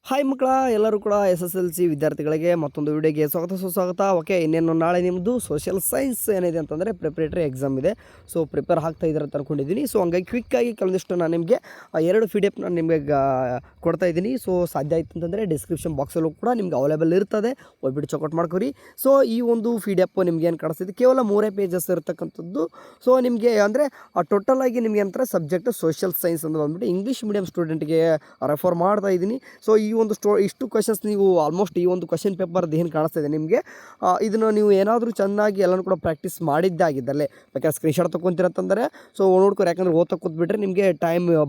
Hi ಮಕ್ಕಳ ಎಲ್ಲರೂ ಕೂಡ SSLC ವಿದ್ಯಾರ್ಥಿಗಳಿಗೆ ಮತ್ತೊಂದು ವಿಡಿಯೋಗೆ ಸುಸ್ವಾಗತ. ಓಕೆ, ಇನ್ನೇನು ನಾಳೆ ನಿಮ್ಮದು ಸೋಷಿಯಲ್ ಸೈನ್ಸ್ ಏನಿದೆ ಅಂತಂದರೆ ಪ್ರಿಪ್ರೇಟರಿ ಎಕ್ಸಾಮ್ ಇದೆ. ಸೊ ಪ್ರಿಪೇರ್ ಆಗ್ತಾ ಇದ್ದಾರೆ ಅಂತ ಅಂದ್ಕೊಂಡಿದ್ದೀನಿ. ಸೊ ಹಂಗಾಗಿ ಕ್ವಿಕ್ಕಾಗಿ ಕೆಲವೊಂದಿಷ್ಟು ನಾನು ನಿಮಗೆ 2 PDF ನಾನು ನಿಮಗೆ ಕೊಡ್ತಾ ಇದ್ದೀನಿ. ಸೊ ಸಾಧ್ಯ ಆಯಿತು ಅಂತಂದರೆ ಡಿಸ್ಕ್ರಿಪ್ಷನ್ ಬಾಕ್ಸಲ್ಲೂ ಕೂಡ ನಿಮ್ಗೆ ಅವೈಲೇಬಲ್ ಇರ್ತದೆ, ಹೋಗ್ಬಿಟ್ಟು ಚೆಕ್ಔಟ್ ಮಾಡ್ಕೊರಿ. ಸೊ ಈ ಒಂದು PDF ನಿಮ್ಗೆ ಏನು ಕಾಣಿಸ್ತಿದೆ ಕೇವಲ 3 ಪೇಜಸ್ ಇರತಕ್ಕಂಥದ್ದು. ಸೊ ನಿಮಗೆ ಅಂದರೆ ಟೋಟಲಾಗಿ ನಿಮಗೆ ಅಂತಾರೆ ಸಬ್ಜೆಕ್ಟ್ ಸೋಷಿಯಲ್ ಸೈನ್ಸ್ ಅಂತ ಬಂದ್ಬಿಟ್ಟು ಇಂಗ್ಲೀಷ್ ಮೀಡಿಯಂ ಸ್ಟೂಡೆಂಟ್ಗೆ ರೆಫರ್ ಮಾಡ್ತಾ ಇದ್ದೀನಿ. ಸೊ ಈ ಒಂದು ಇಷ್ಟು ಕ್ವೆಶನ್ಸ್ ನೀವು ಆಲ್ಮೋಸ್ಟ್ ಈ ಒಂದು ಕ್ವೆಶನ್ ಪೇಪರ್ದು ಏನು ಕಾಣಿಸ್ತಾ ಇದೆ ನಿಮಗೆ, ಇದನ್ನು ನೀವು ಏನಾದರೂ ಚೆನ್ನಾಗಿ ಎಲ್ಲನೂ ಕೂಡ ಪ್ರಾಕ್ಟೀಸ್ ಮಾಡಿದ್ದಾಗಿದ್ದಲ್ಲಿ ಬೇಕಾದ್ರೆ ಸ್ಕ್ರೀನ್ಶಾಟ್ ತೊಗೊತೀರಂತಂದರೆ ಸೊ ನೋಡ್ಕೊರಿ. ಯಾಕಂದರೆ ಓದ್ತಾ ಕೂತ್ಬಿಟ್ರೆ ನಿಮಗೆ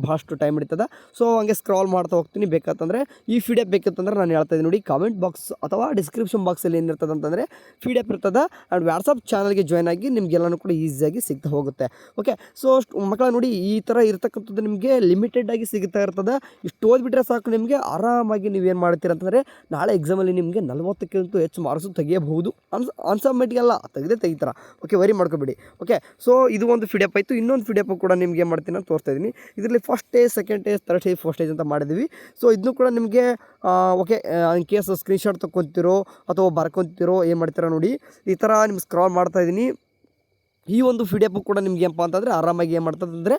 ಭಾಳಷ್ಟು ಟೈಮ್ ಹಿಡಿತದೆ. ಸೊ ಹಂಗೆ ಸ್ಕ್ರಾಲ್ ಮಾಡ್ತಾ ಹೋಗ್ತೀನಿ. ಬೇಕಂತಂದರೆ ಈ PDF ಬೇಕಂತಂದ್ರೆ ನಾನು ಹೇಳ್ತಾ ಇದ್ದೀನಿ ನೋಡಿ, ಕಾಮೆಂಟ್ ಬಾಕ್ಸ್ ಅಥವಾ ಡಿಸ್ಕ್ರಿಪ್ಷನ್ ಬಾಕ್ಸಲ್ಲಿ ಏನಿರ್ತದೆ ಅಂತಂದರೆ PDF ಇರ್ತದೆ. ಆ್ಯಂಡ್ ವಾಟ್ಸಪ್ ಚಾನಲ್ಗೆ ಜಾಯ್ನ್ ಆಗಿ ನಿಮಗೆಲ್ಲನೂ ಕೂಡ ಈಸಿಯಾಗಿ ಸಿಗ್ತಾ ಹೋಗುತ್ತೆ. ಓಕೆ, ಸೊ ಮಕ್ಕಳ ನೋಡಿ ಈ ಥರ ಇರ್ತಕ್ಕಂಥದ್ದು ನಿಮಗೆ ಲಿಮಿಟೆಡ್ ಆಗಿ ಸಿಗ್ತಾ ಇರ್ತದೆ. ಇಷ್ಟು ಓದ್ಬಿಟ್ರೆ ಸಾಕು, ನಿಮಗೆ ಆರಾಮಾಗಿ ನೀವೇನು ಮಾಡ್ತೀರ ಅಂತಂದರೆ ನಾಳೆ ಎಕ್ಸಾಮಲ್ಲಿ ನಿಮಗೆ 40ಕ್ಕಿಂತ ಹೆಚ್ಚು ಮಾರ್ಕ್ಸು ತೆಗಿಯಬಹುದು. ಅನ್ಸಮ್ಮೆಟಿಗೆಲ್ಲ ತೆಗಿತಾರ. ಓಕೆ, ವರಿ ಮಾಡ್ಕೊಬೇಡಿ. ಓಕೆ, ಸೊ ಇದು ಒಂದು PDF ಆಯಿತು. ಇನ್ನೊಂದು PDF ಕೂಡ ನಿಮ್ಗೆ ಏನು ಮಾಡ್ತೀನಿ ಅಂತ ತೋರಿಸ್ತಾ ಇದ್ದೀನಿ. ಇದರಲ್ಲಿ first stage, second stage, third stage, fourth stage ಅಂತ ಮಾಡಿದ್ದೀವಿ. ಸೊ ಇದನ್ನು ಕೂಡ ನಿಮಗೆ ಓಕೆ ಇನ್ ಕೇಸ್ ಸ್ಕ್ರೀನ್ಶಾಟ್ ತೊಗೊತಿರೋ ಅಥವಾ ಬರ್ಕೊತಿರೋ ಏನು ಮಾಡ್ತೀರಾ ನೋಡಿ, ಈ ಥರ ನಿಮ್ಗೆ ಸ್ಕ್ರಾಲ್ ಮಾಡ್ತಾ ಇದ್ದೀನಿ. ಈ ಒಂದು PDF ಕೂಡ ನಿಮ್ಗೆ ಏನಪ್ಪ ಅಂತಂದರೆ ಆರಾಮಾಗಿ ಏನು ಮಾಡ್ತದೆ ಅಂದರೆ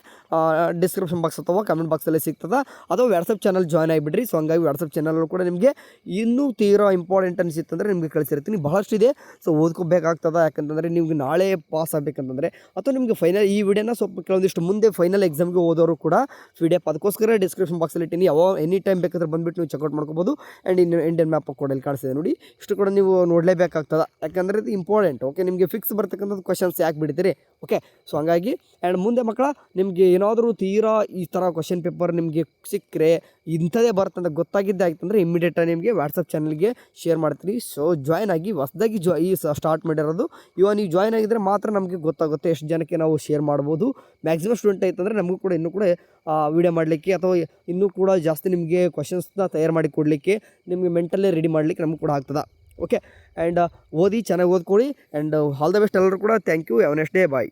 ಡಿಸ್ಕ್ರಿಪ್ಷನ್ ಬಾಕ್ಸ್ ಅಥವಾ ಕಮೆಂಟ್ ಬಾಕ್ಸಲ್ಲಿ ಸಿಗ್ತದೆ, ಅಥವಾ ವಾಟ್ಸಪ್ ಚಾನಲ್ ಜಾಯ್ನ್ ಆಗಿಬಿಡ್ರಿ. ಸೊ ಹಂಗಾಗಿ ವಾಟ್ಸಪ್ ಚಾನಲ್ ಕೂಡ ನಿಮಗೆ ಇನ್ನೂ ತೀರಾ ಇಂಪಾರ್ಟೆಂಟ್ ಅನಿಸಿತ್ತಂದರೆ ನಿಮಗೆ ಕಳಿಸಿರ್ತೀನಿ. ಬಹಳಷ್ಟಿದೆ, ಸೊ ಓದ್ಕೋಬೇಕಾಗ್ತದೆ. ಯಾಕಂತಂದರೆ ನಿಮ್ಗೆ ನಾಳೆ ಪಾಸ್ ಆಗಬೇಕಂತಂದರೆ ಅಥವಾ ನಿಮಗೆ ಫೈನಲ್ ಈ ವಿಡಿಯೋನ ಸ್ವಲ್ಪ ಕೆಲವೊಂದಿಷ್ಟು ಮುಂದೆ ಫೈನಲ್ ಎಕ್ಸಾಮ್ಗೆ ಓದೋರು ಕೂಡ PDF ಅದಕ್ಕೋಸ್ಕರ ಡಿಸ್ಕ್ರಿಪ್ಷನ್ ಬಾಕ್ಸಲ್ಲಿ ಇಟ್ಟಿನಿ. ಎನಿ ಟೈಮ್ ಬೇಕಾದ್ರೆ ಬಂದುಬಿಟ್ಟು ನೀವು ಚೆಕ್ಔಟ್ ಮಾಡ್ಕೋಬೋದು. ಆ್ಯಂಡ್ ಇಂಡಿಯನ್ ಮ್ಯಾಪ್ ಕೂಡ ಇಲ್ಲಿ ಕಾಣಿಸ್ತಿದೆ ನೋಡಿ, ಇಷ್ಟು ಕೂಡ ನೀವು ನೋಡಲೇಬೇಕಾಗ್ತದೆ. ಯಾಕಂದರೆ ಇದು ಇಂಪಾರ್ಟೆಂಟ್. ಓಕೆ, ನಿಮಗೆ ಫಿಕ್ಸ್ ಬರ್ತಕ್ಕಂಥದ್ದು ಕ್ವಶನ್ಸ್ ಯಾಕೆ ಬಿಡ್ತೀರಿ. ಓಕೆ, ಸೊ ಹಂಗಾಗಿ ಆ್ಯಂಡ್ ಮುಂದೆ ಮಕ್ಕಳ ನಿಮಗೆ ಏನಾದರೂ ತೀರಾ ಈ ಥರ ಕ್ವಶನ್ ಪೇಪರ್ ನಿಮಗೆ ಸಿಕ್ಕರೆ ಇಂಥದೇ ಬರ್ತಂತ ಗೊತ್ತಾಗಿದ್ದೆ ಆಯ್ತಂದರೆ ಇಮ್ಮಿಡಿಯೇಟಾಗಿ ನಿಮಗೆ ವಾಟ್ಸಪ್ ಚಾನಲ್ಗೆ ಶೇರ್ ಮಾಡ್ತೀನಿ. ಸೊ ಜಾಯ್ನ್ ಆಗಿ ಹೊಸದಾಗಿ ಈ ಸ್ಟಾರ್ಟ್ ಮಾಡಿರೋದು. ಇವಾಗ ನೀವು ಜಾಯ್ನ್ ಆಗಿದ್ದರೆ ಮಾತ್ರ ನಮಗೆ ಗೊತ್ತಾಗುತ್ತೆ ಎಷ್ಟು ಜನಕ್ಕೆ ನಾವು ಶೇರ್ ಮಾಡ್ಬೋದು. ಮ್ಯಾಕ್ಸಿಮಮ್ ಸ್ಟೂಡೆಂಟ್ ಆಯ್ತಂದರೆ ನಮಗೂ ಕೂಡ ಇನ್ನೂ ಕೂಡ ವೀಡಿಯೋ ಮಾಡಲಿಕ್ಕೆ ಅಥವಾ ಇನ್ನೂ ಕೂಡ ಜಾಸ್ತಿ ನಿಮಗೆ ಕ್ವಶನ್ಸ್ನ ತಯಾರು ಮಾಡಿ ಕೊಡಲಿಕ್ಕೆ, ನಿಮಗೆ ಮೆಂಟಲಿ ರೆಡಿ ಮಾಡಲಿಕ್ಕೆ ನಮಗೂ ಕೂಡ ಆಗ್ತದೆ. ಓಕೆ, ಆ್ಯಂಡ್ ಓದಿ, ಚೆನ್ನಾಗಿ ಓದ್ಕೊಳ್ಳಿ. ಆ್ಯಂಡ್ ಆಲ್ ದ ಬೆಸ್ಟ್ ಎಲ್ಲರೂ ಕೂಡ. Thank you. Have a next day. Bye.